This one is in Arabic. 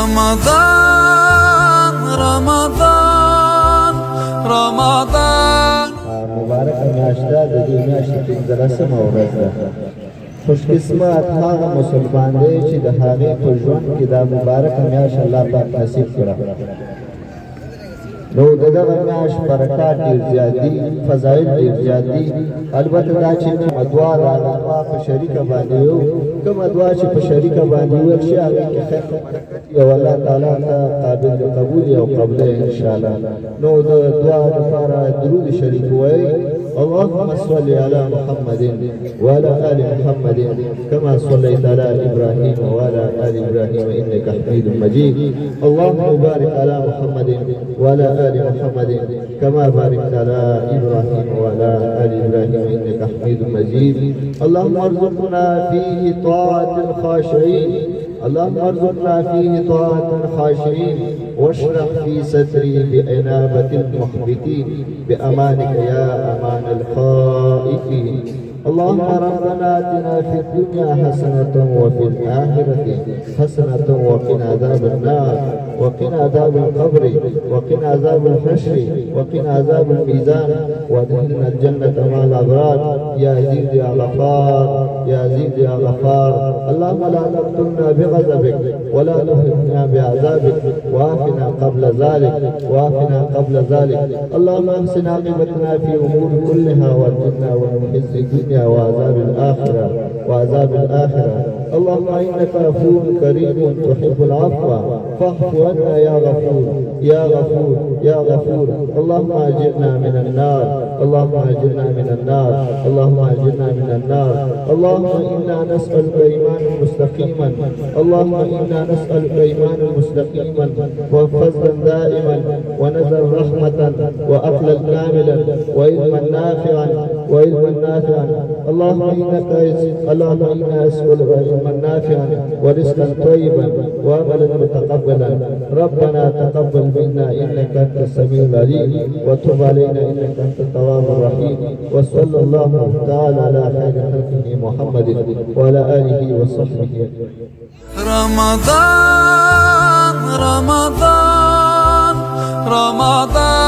رمضان رمضان رمضان مبارک میاشته د دې میاشتې پنځلسمه ورځ ده. خوشقسمت هغه مسلمان دی چې د هغې په ژوند کې دا مبارکه میاشت الله پاک نصیب کړه. نو د دغه میاشت برکات ډېر زیات دي، فضایل ډېر زیات دي. البته دا چې کومه دعا راغله په شریکه باندې ویو، کومه دعا چې په شریکه باندې ویل شي هغې کې خیر او الله تعالی ته قابل د قبول او قبله انشاءالله. نو د دعا لپاره درود شریف ووایئ. اللهم صل على محمد وعلى آل محمد كما صليت على إبراهيم وعلى آل إبراهيم إنك حميد مجيد. اللهم بارك على محمد وعلى آل محمد كما باركت على إبراهيم وعلى آل إبراهيم إنك حميد مجيد. اللهم ارزقنا فيه طاعة الخاشعين، اللهم ارزقنا فيه طاعة الخاشعين، واشرح في صدري بإنابة المخبتين بأمانك يا أمان الخائفين. اللهم ربنا آتنا في الدنيا حسنة وفي الآخرة حسنة وقنا عذاب النار وقنا عذاب القبر وقنا عذاب الحشر وقنا عذاب الميزان وادخلنا الجنة مع الأبرار يا عزيز يا غفار يا عزيز يا غفار. اللهم لا تقتلنا بغضبك ولا تهلكنا بعذابك وآفنا قبل ذلك وآفنا قبل ذلك. اللهم احسن عاقبتنا في أمور كلها واجعلنا ومن خزي الدنيا وعذاب الآخرة وعذاب الآخرة. اللهم إنك عفو كريم تحب العفو فاعف عنا يا غفور يا غفور يا غفور. اللهم أجرنا من النار، اللهم أجرنا من النار، اللهم أجرنا من النار. اللهم إنا نسألك إيمانا مستقيما، اللهم إنا نسألك إيمانا مستقيما وفضلا دائما ونزلا رحمة وأكلا كاملا وعلما نافعا وعلما نافعا. اللهم إنا نسألك علما نافعا ورزقا طيبا وعملا متقبلا. ربنا تقبل منا إنك أنت السميع العليم وتب علينا إنك أنت التواب الرحيم. وصلى الله تعالى على خير خلقه محمد وعلى آله وصحبه. رمضان رمضان رمضان